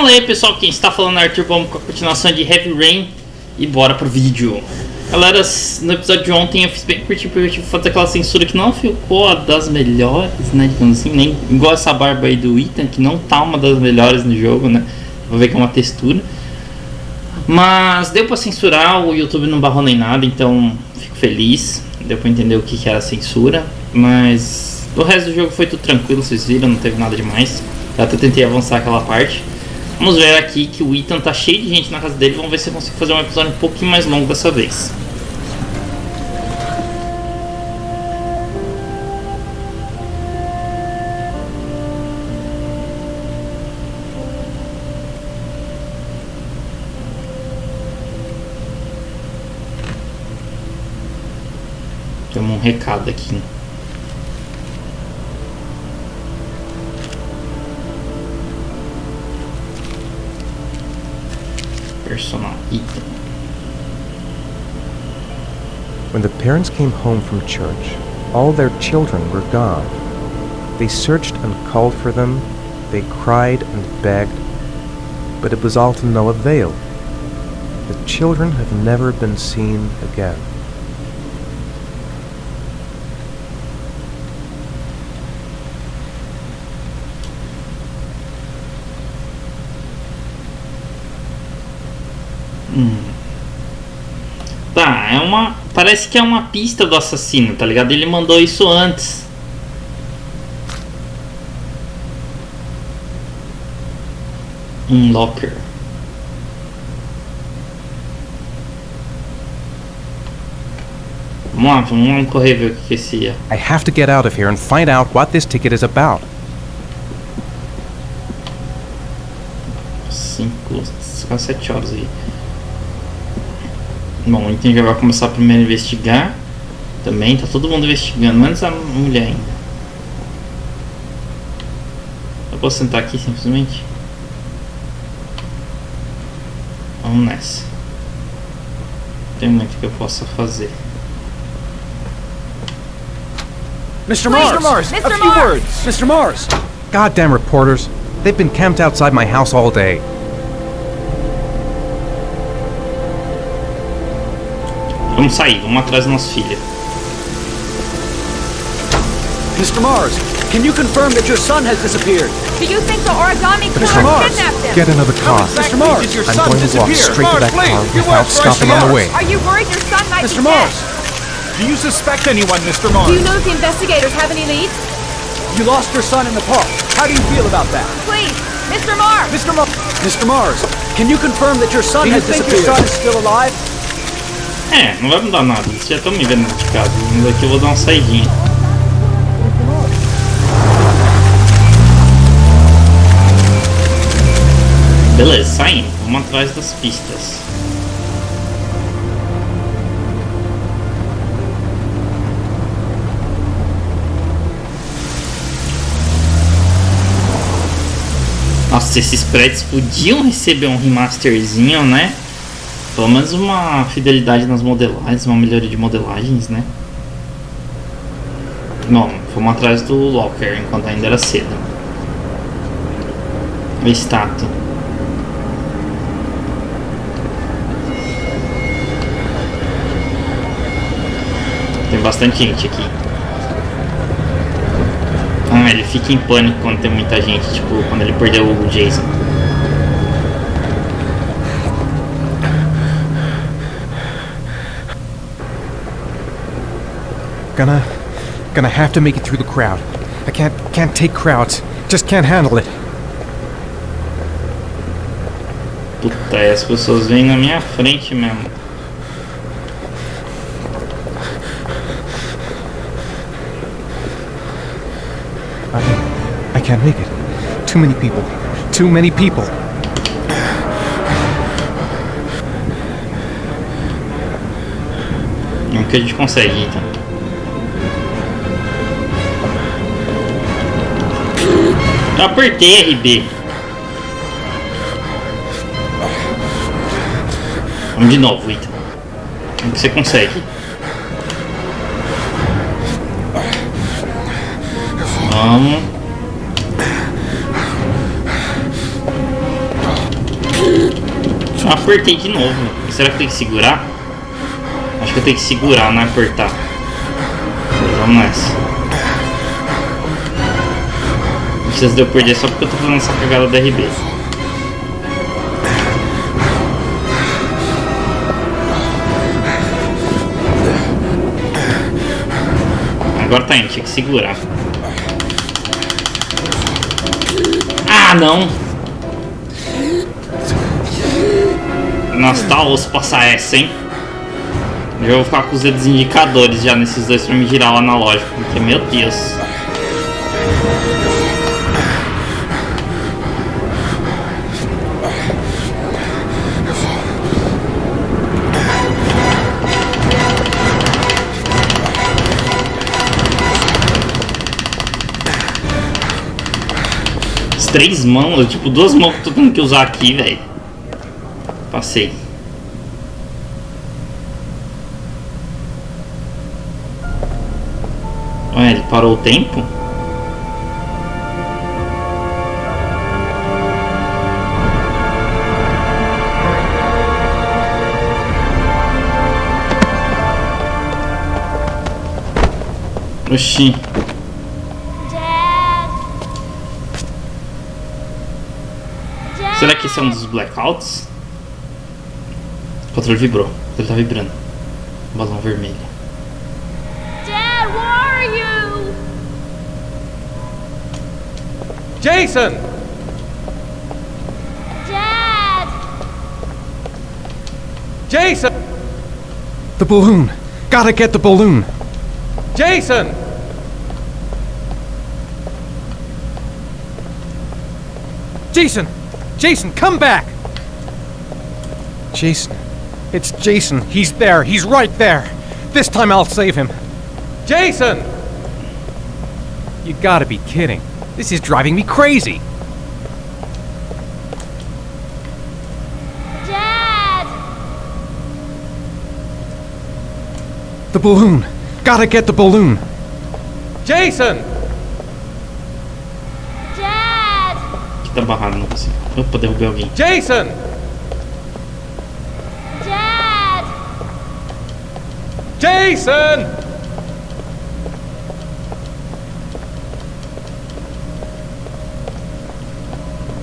Fala aí pessoal, quem está falando é Arthur, vamos com a continuação de Heavy Rain e bora pro vídeo. Galera, no episódio de ontem eu fiz bem curtinho porque eu tive que fazer aquela censura que não ficou das melhores, né, digamos assim, nem igual essa barba aí do Ethan, que não tá uma das melhores no jogo, né, vou ver que é uma textura. Mas deu pra censurar, o YouTube não barrou nem nada, então fico feliz, deu pra entender o que era a censura, mas o resto do jogo foi tudo tranquilo, vocês viram, não teve nada demais. Eu até tentei avançar aquela parte. Vamos ver aqui que o Ethan tá cheio de gente na casa dele. Vamos ver se eu consigo fazer um episódio um pouquinho mais longo dessa vez. Temos um recado aqui. Personal Ethan. When the parents came home from church, all their children were gone. They searched and called for them, they cried and begged, but it was all to no avail. The children have never been seen again. Tá, é uma... Parece que é uma pista do assassino, tá ligado? Ele mandou isso antes. Um locker. Vamos correr ver o que esse é. I have to get out of here and find out what this ticket is about. 7 horas aí. Bom, então já vai começar primeiro a investigar. Também tá todo mundo investigando, menos a mulher ainda. Eu posso sentar aqui simplesmente? Vamos nessa. Tem muito que eu possa fazer. Mr. Mars! Mr. A few Mars! words! Mr. Mars! Goddamn reporters. They've been camped outside my house all day. Vamos sair, vamos atrás da nossa filha. Mr. Mars, can you confirm that your son has disappeared? Do you think the origami Mr. killer Mars, kidnapped him? Get another car. Mr. Mars, did your I'm son going to walk disappear? straight to that car You without went straight stopping to on the Mars. way. Are you worried your son might Mr. be Mars, dead? do you suspect anyone, Mr. Mars? Do you know if the investigators have any leads? You lost your son in the park. How do you feel about that? Please, Mr. Mars! Mr. Mars, can you confirm that your son has disappeared? Do you think your son is still alive? Não vai mudar nada, vocês já estão me vendo de casa. Mas aqui eu vou dar uma saidinha. Beleza, saindo, vamos atrás das pistas. Nossa, esses prédios podiam receber um remasterzinho, né? Pelo menos uma fidelidade nas modelagens, uma melhoria de modelagens, né? Bom, fomos atrás do locker enquanto ainda era cedo. A estátua. Tem bastante gente aqui. Ah, ele fica em pânico quando tem muita gente, tipo quando ele perdeu o Jason. Gonna have to make it through the crowd. I can't take crowds. Just can't handle it. Puta, as pessoas vêm na minha frente mesmo. I can't make it. Too many people. Too many people. É o que a gente consegue, então. Eu apertei RB. Vamos de novo, Ethan. Como que você consegue? Vamos. Eu apertei de novo. Será que eu tenho que segurar? Acho que eu tenho que segurar, não apertar. Vamos nessa. Não precisa de eu perder só porque eu tô fazendo essa cagada da RB. Agora tá indo, tinha que segurar. Ah, não! Nossa, tá osso passar essa, hein? Eu vou ficar com os dedos indicadores já nesses dois pra me girar o analógico, porque, meu Deus. As 3 mãos, tipo, 2 mãos que eu tô tendo que usar aqui, velho. Passei. Ué, ele parou o tempo? Oxi. Será que esse é um dos blackouts? O controle vibrou. Ele tá vibrando. Balão vermelho. Dad, where are you? Jason! Dad! Jason! The balloon! Gotta get the balloon! Jason! Jason! Jason, come back! Jason. It's Jason. He's there. He's right there. This time I'll save him. Jason! You gotta be kidding. This is driving me crazy. Dad! The balloon. Gotta get the balloon. Jason! Dad! Aqui tá barrado, não consigo. Opa, derrubei alguém. Jason! Dad! Jason!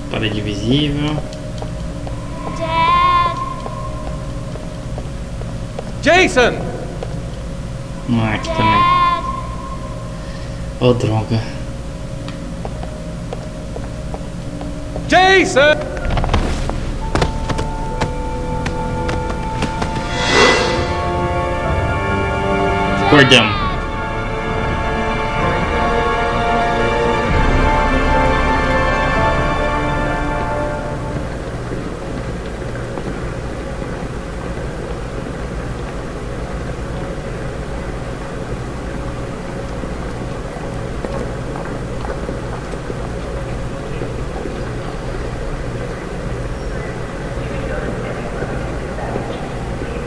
Parede visível. Dad! Jason! Não é aqui também. Dad! Oh, droga. Jason! Acordamos.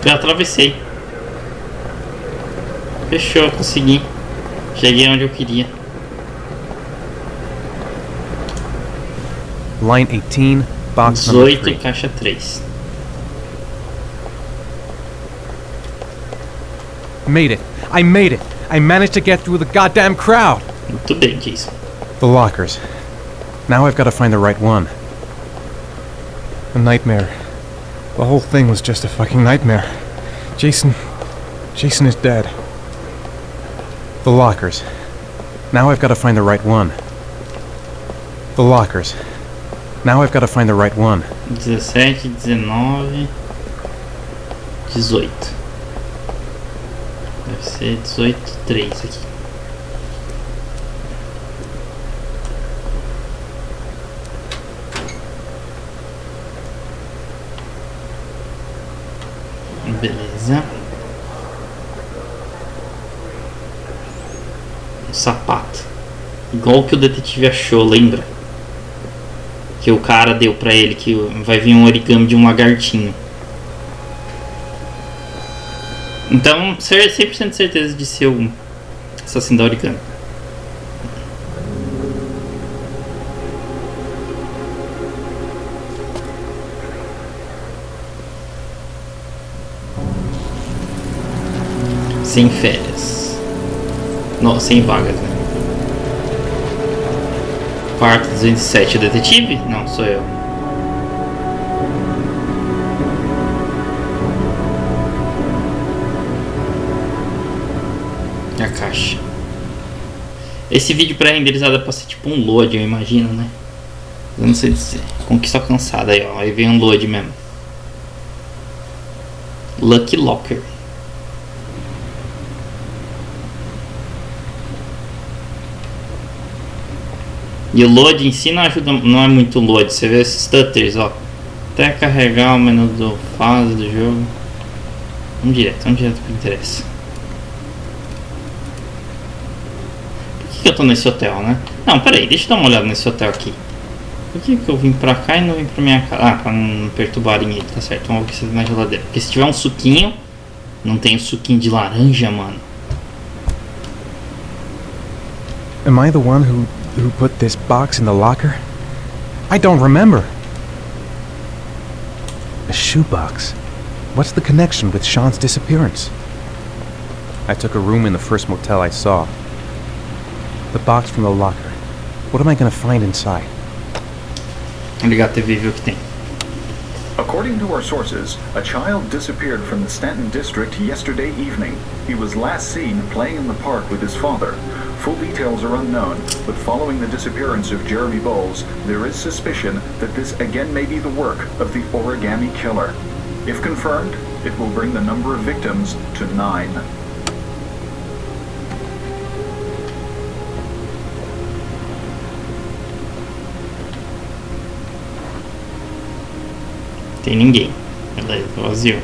Já atravessei. Fechou, consegui. Cheguei onde eu queria. Line 18, box number 18, 3. caixa 3. Made it. I made it. I managed to get through the goddamn crowd. Muito bem, Jason. The lockers. Now I've got to find the right one. A nightmare. The whole thing was just a fucking nightmare. Jason is dead. The lockers. Now I've got to find the right one. The lockers. Now I've got to find the right one. 17, 19, 18. Deve ser 18, 3 aqui. Beleza. Um sapato. Igual que o detetive achou, lembra? Que o cara deu pra ele, que vai vir um origami de um lagartinho. Então, 100% de certeza de ser o assassino da origami. sem férias. Não, sem vagas, né? Quarto 207, o detetive? Não, sou eu. A caixa. Esse vídeo pré-renderizado é pra ser tipo um load, eu imagino, né? Eu não sei dizer. Conquista alcançada aí, ó. Aí vem um load mesmo. Lucky Locker. E o load em si não ajuda, não é muito load. Você vê esses stutters, ó. Até carregar o menu do fase do jogo. Vamos direto pro que interessa. Por que eu tô nesse hotel, né? Não, peraí, deixa eu dar uma olhada nesse hotel aqui. Por que eu vim pra cá e não vim pra minha casa? Ah, pra não perturbarem ele, tá certo. Vamos ver o que você tem na geladeira. Porque se tiver um suquinho, não tem suquinho de laranja, mano. Am I the one who put this box in the locker? I don't remember. A shoebox. What's the connection with Sean's disappearance? I took a room in the first motel I saw. The box from the locker. What am I gonna find inside? Obrigado, TV, viu o que tem. According to our sources, a child disappeared from the Stanton district yesterday evening. He was last seen playing in the park with his father. Full details are unknown, but following the disappearance of Jeremy Bowles, there is suspicion that this again may be the work of the origami killer. If confirmed, it will bring the number of victims to 9. Tem ninguém. Beleza, vazio.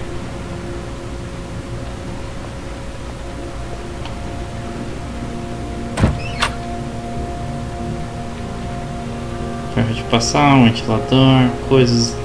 Ferro de passar, um ventilador, coisas.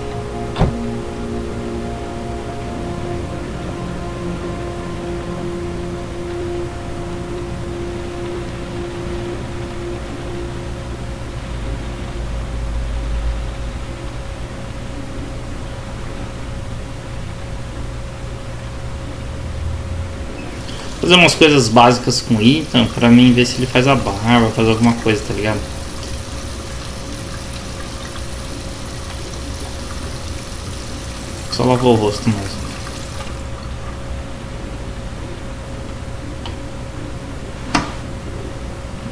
Fazer umas coisas básicas com o Ethan pra mim ver se ele faz a barba, faz alguma coisa, tá ligado? Só lavou o rosto mesmo.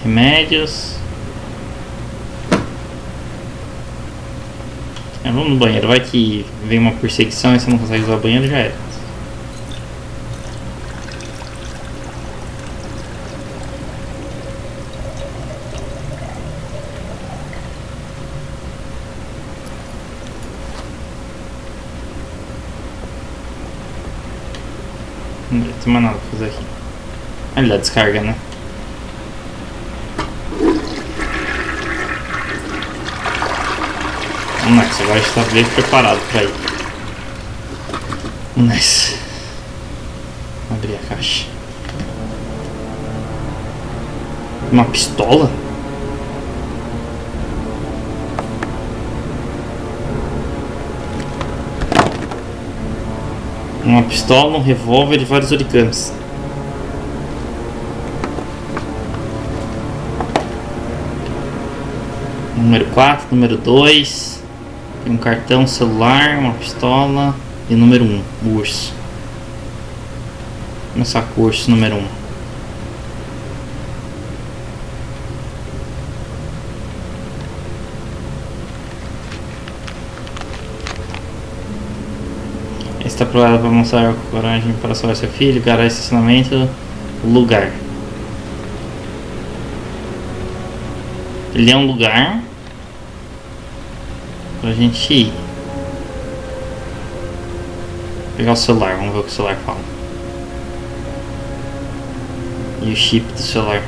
Remédios. Vamos no banheiro, vai que vem uma perseguição e você não consegue usar o banheiro, já era. Não tem mais nada pra fazer aqui. Ali dá descarga, né? Nice, agora está bem preparado pra ir. Nice. Abrir a caixa. Uma pistola? Uma pistola, um revólver e vários origamis. Número 4, número 2. Tem um cartão, um celular, uma pistola. E o número 1, o urso. Vou começar com o urso número 1. Está preparado para mostrar coragem para salvar seu filho, garagem, estacionamento, lugar. Ele é um lugar pra gente ir. Pegar o celular, vamos ver o que o celular fala. E o chip do celular.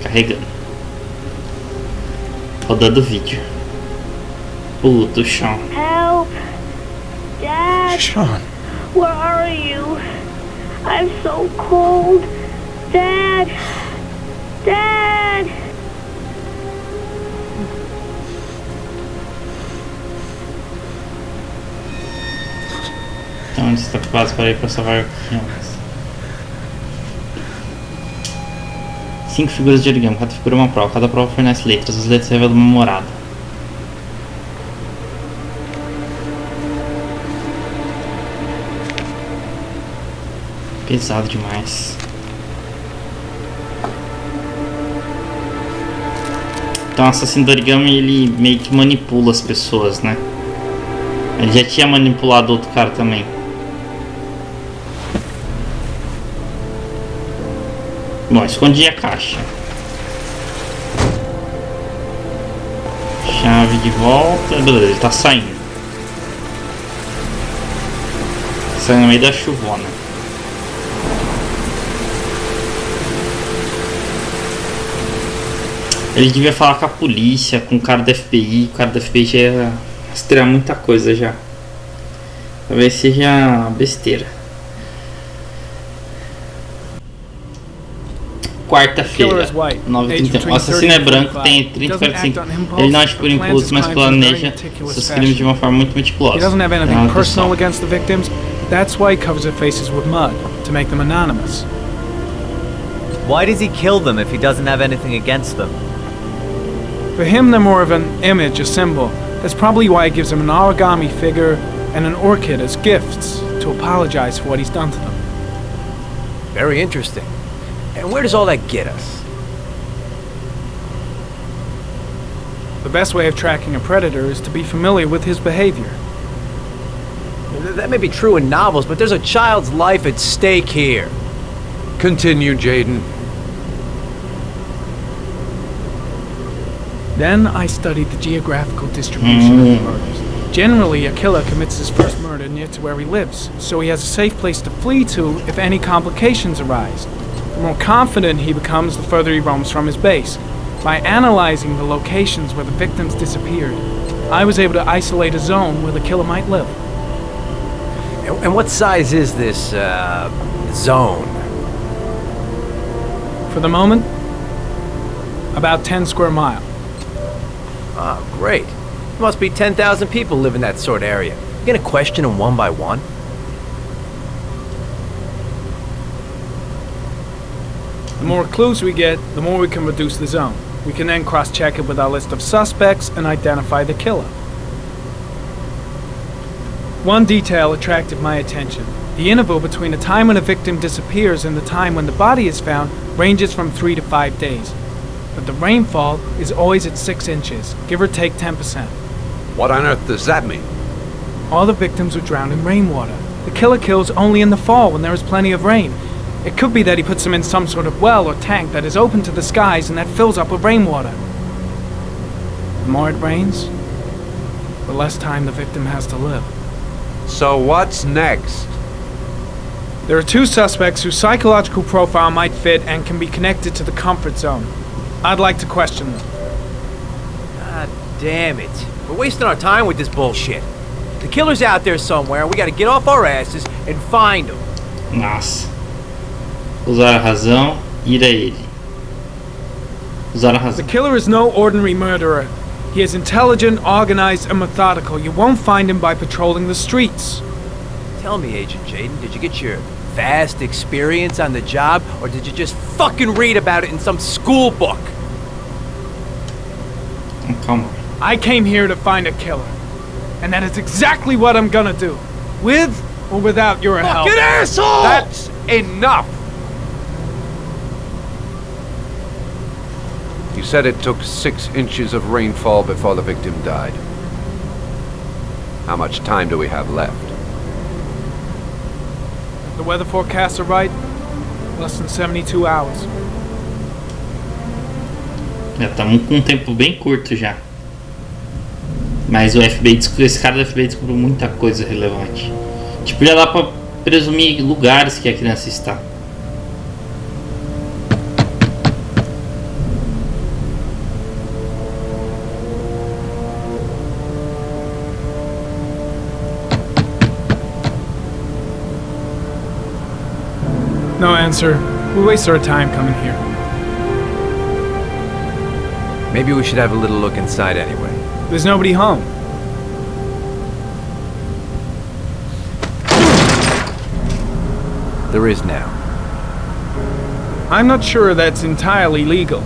Carregando. Rodando o vídeo. Puto, Sean. Help! Dad! Sean, Where are you? I'm so cold. Dad! Dad! homens estão preparados para ir para salvar crianças. 5 figuras de origami, cada figura é uma prova. Cada prova fornece letras, as letras revelam uma morada. Pesado demais. Então o assassino do origami, ele meio que manipula as pessoas, né? Ele já tinha manipulado outro cara também. Bom, escondi a caixa. Chave de volta. Beleza, ele tá saindo. Saindo no meio da chuvona. Ele devia falar com a polícia, com o cara da FBI. O cara da FBI já ia rastrear muita coisa já. Talvez seja besteira. Quarta-feira, 9h31. O assassino é branco, tem 30 e 45. Ele não age por impulso, mas planeja seus crimes de uma forma muito meticulosa. He doesn't have anything personal against the victims. That's why he covers their faces with mud, to make them anonymous. Why does he kill them if he doesn't have anything against them? For him, they're more of an image, a symbol. That's probably why he gives them an origami figure and an orchid as gifts, to apologize for what he's done to them. Very interesting. And where does all that get us? The best way of tracking a predator is to be familiar with his behavior. That may be true in novels, but there's a child's life at stake here. Continue, Jaden. Then I studied the geographical distribution of the murders. Generally, a killer commits his first murder near to where he lives, so he has a safe place to flee to if any complications arise. The more confident he becomes, the further he roams from his base. By analyzing the locations where the victims disappeared, I was able to isolate a zone where the killer might live. And what size is this, zone? For the moment, about 10 square miles. Ah, great. There must be 10,000 people live in that sort of area. You gonna question them one by one? The more clues we get, the more we can reduce the zone. We can then cross-check it with our list of suspects and identify the killer. One detail attracted my attention. The interval between the time when a victim disappears and the time when the body is found ranges from 3 to 5 days. But the rainfall is always at 6 inches, give or take 10%. What on earth does that mean? All the victims were drowned in rainwater. The killer kills only in the fall when there is plenty of rain. It could be that he puts them in some sort of well or tank that is open to the skies and that fills up with rainwater. The more it rains, the less time the victim has to live. So what's next? There are 2 suspects whose psychological profile might fit and can be connected to the comfort zone. I'd like to question them. God damn it. We're wasting our time with this bullshit. The killer's out there somewhere, and we gotta get off our asses and find him. Nossa. Usar a razão, ir a ele. Usar a The razão. killer is no ordinary murderer. He is intelligent, organized, and methodical. You won't find him by patrolling the streets. Tell me, Agent Jaden, did you get your vast experience on the job, or did you just fucking read about it in some school book? Calma. I came here to find a killer. And that is exactly what I'm gonna do. With or without your help. Fucking asshole! That's enough! You said it took 6 inches of rainfall before the victim died. How much time do we have left? If the weather forecasts are right, less than 72 hours. Já estamos com um tempo bem curto já. Mas o FBI descobriu, esse cara do FBI descobriu muita coisa relevante. Tipo, já dá pra presumir lugares que a criança está. No answer. We waste our time coming here. Maybe we should have a little look inside anyway. There's nobody home. There is now. I'm not sure that's entirely legal.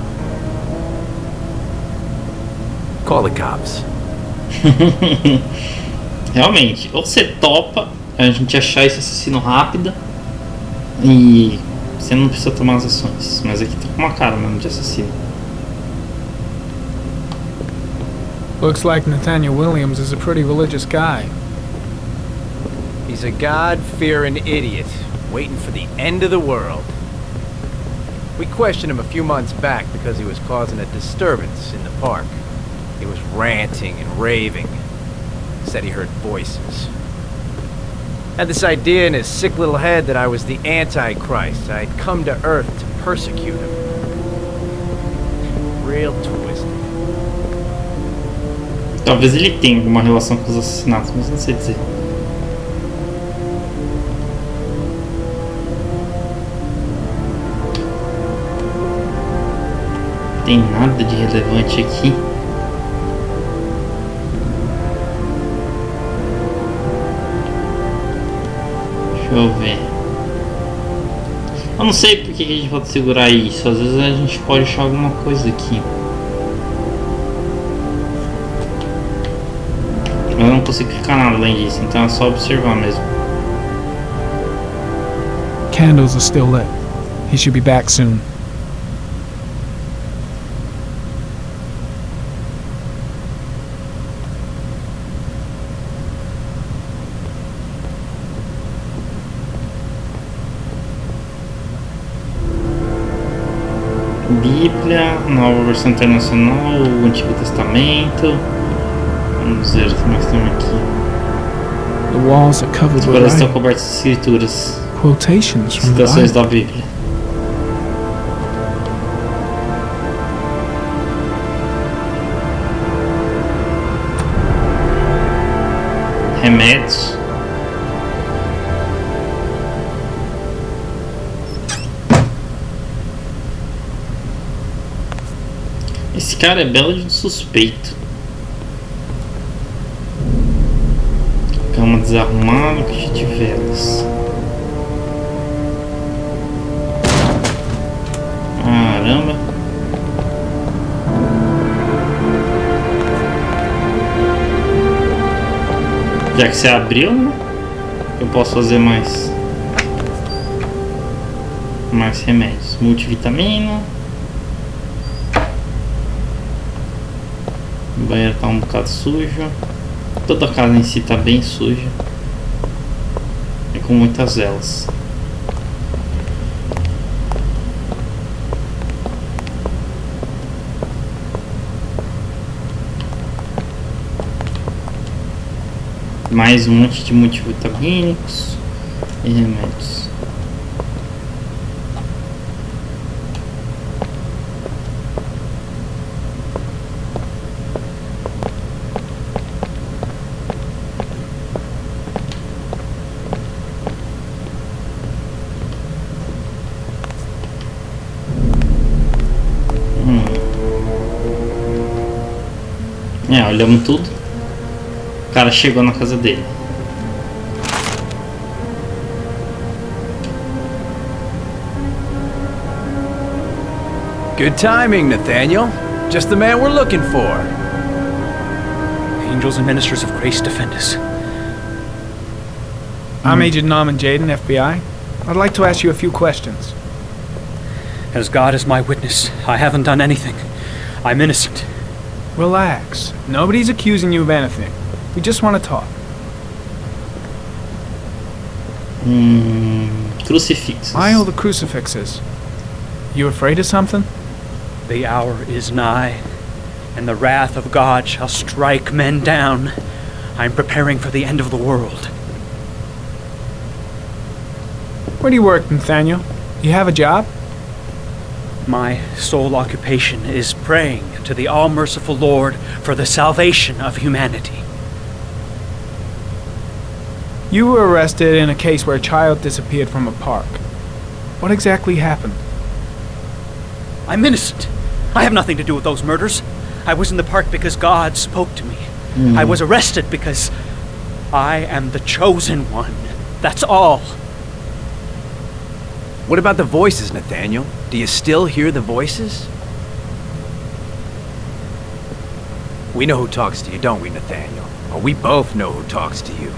Call the cops. Realmente, ou você topa a gente achar esse assassino rápido e você não precisa tomar as ações. Mas aqui tá com uma cara mesmo de assassino. Looks like Nathaniel Williams is a pretty religious guy. He's a God-fearing idiot, waiting for the end of the world. We questioned him a few months back because he was causing a disturbance in the park. He was ranting and raving. Said he heard voices. Had this idea in his sick little head that I was the Antichrist. I'd come to Earth to persecute him. Real twisted. Talvez ele tenha alguma relação com os assassinatos, mas não sei dizer. Não tem nada de relevante aqui. Deixa eu ver. Eu não sei porque que a gente pode segurar isso. Às vezes a gente pode achar alguma coisa aqui. Eu não consigo clicar nada além disso, então é só observar mesmo. Candles are still lit. He should be back soon. Bíblia, Nova Versão Internacional, o Antigo Testamento. Vamos ver o que nós temos aqui. The walls are covered As with paredes estão writing. cobertas de escrituras, Quotations from the citações Bible. da Bíblia. Remédios. Esse cara é belo de um suspeito. Cama desarrumada, caixa de velas. Caramba. Já que você abriu, né? Eu posso fazer mais remédios. Multivitamina. O banheiro tá um bocado sujo. Toda a casa em si tá bem suja. E com muitas velas. Mais um monte de multivitamínicos e remédios. Olhamos tudo. O cara chegou na casa dele. Good timing, Nathaniel. Just the man we're looking for. Angels and ministers of grace defend us. I'm Agent Norman Jaden, FBI. I'd like to ask you a few questions. As God is my witness, I haven't done anything. I'm innocent. Relax. Nobody's accusing you of anything. We just want to talk. Crucifixes. Why all the crucifixes? You afraid of something? The hour is nigh, and the wrath of God shall strike men down. I'm preparing for the end of the world. Where do you work, Nathaniel? You have a job? My sole occupation is praying to the all-merciful Lord for the salvation of humanity. You were arrested in a case where a child disappeared from a park. What exactly happened? I'm innocent. I have nothing to do with those murders. I was in the park because God spoke to me. I was arrested because I am the chosen one. That's all. What about the voices, Nathaniel? Do you still hear the voices? We know who talks to you, don't we, Nathaniel? Or we both know who talks to you.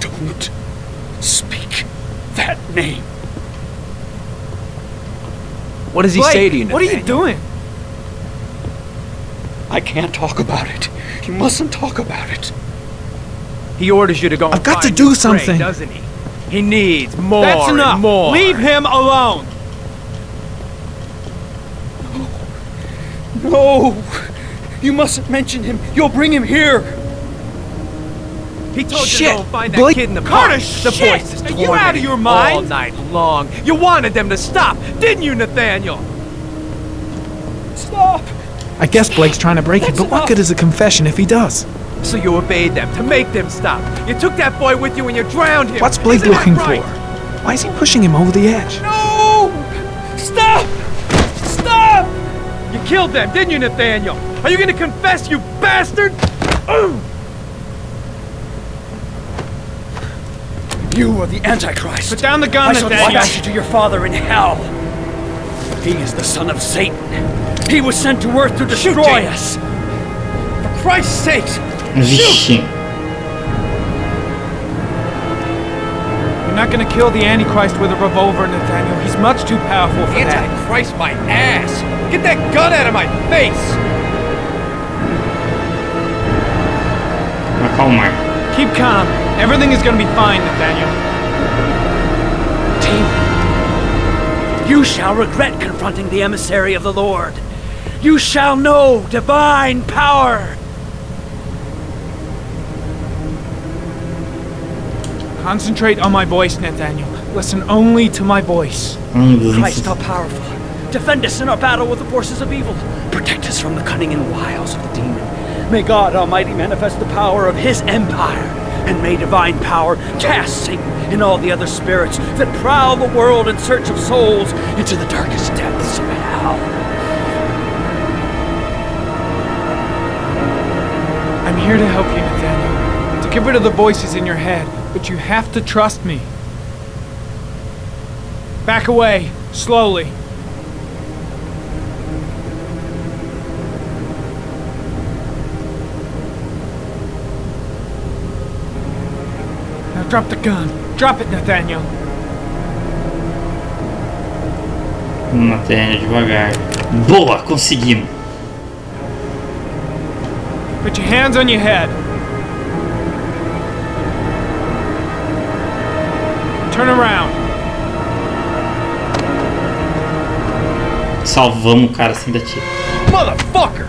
Don't speak that name. What does he Blake, say to you, what Nathaniel? are you doing? I can't talk about it. You mustn't talk about it. He orders you to go and I've got to find do your prey, something. doesn't he? He needs more That's enough. and more. Leave him alone. No! You mustn't mention him. You'll bring him here. He told you Shit. to go and find that Blake, kid in the Carter, park. The shit. voices Are you tormenting out of your all mind? night long. You wanted them to stop, didn't you, Nathaniel? Stop! I guess Blake's trying to break it, That's but what enough. good is a confession if he does? So you obeyed them to make them stop. You took that boy with you and you drowned him. What's Blake Isn't that looking right? for? Why is he pushing him over the edge? No! Stop! Stop! You killed them, didn't you, Nathaniel? Are you gonna confess, you bastard? You are the Antichrist. Put down the gun, I shall Nathaniel. dispatch you to your father in hell. He is the son of Satan. He was sent to earth to destroy us. For Christ's sake, Vixe. You're not gonna kill the Antichrist with a revolver, Nathaniel. He's much too powerful for that. Antichrist, my ass! Get that gun out of my face! Acalmar. Keep calm. Everything is gonna be fine, Nathaniel. you shall regret confronting the emissary of the Lord. You shall know divine power. Concentrate on my voice, Nathaniel. Listen only to my voice. Christ, all powerful, defend us in our battle with the forces of evil. Protect us from the cunning and wiles of the demon. May God Almighty manifest the power of His empire, and may divine power cast Satan and all the other spirits that prowl the world in search of souls into the darkest depths of hell. I'm here to help you, Nathaniel. To get rid of the voices in your head, but you have to trust me. Back away, slowly. Now drop the gun. Drop it, Nathaniel. Nathaniel, devagar. Boa, conseguimos. Put your hands on your head. Turn around. Salvamos o cara sem dar tiro. Motherfucker!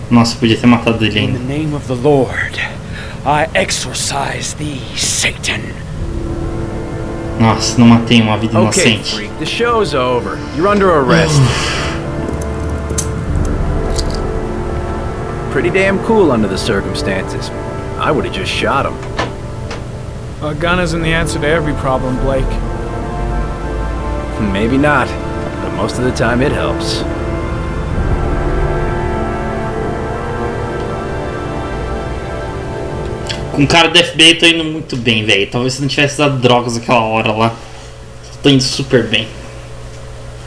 Nossa, podia ter matado ele In the ainda. name of the Lord, I exorcise thee, Satan. Nossa, não matei uma vida Okay, inocente. freak, the show's over. You're under arrest. Pretty damn cool under the circumstances. I would have just shot him. A gun isn't the answer to every problem, Blake. Maybe not, but most of the time it helps. Com o cara do FBI eu tô indo muito bem, velho. Talvez se não tivesse dado drogas naquela hora lá. Tô indo super bem.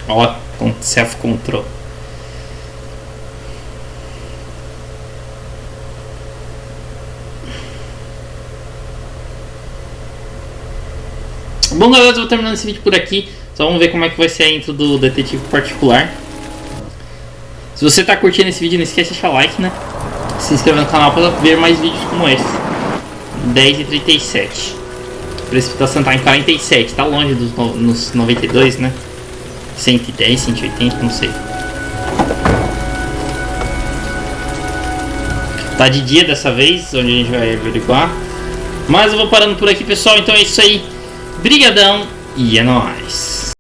Ó, com self-control. Bom, galera, eu vou terminando esse vídeo por aqui. Só vamos ver como é que vai ser a intro do detetive particular. Se você tá curtindo esse vídeo, não esquece de deixar like, né? Se inscrever no canal para ver mais vídeos como esse. 10h37. Precipitação tá em 47, tá longe dos nos 92, né? 110, 180, não sei. Tá de dia dessa vez, onde a gente vai averiguar. Mas eu vou parando por aqui, pessoal. Então é isso aí. Brigadão e é nóis.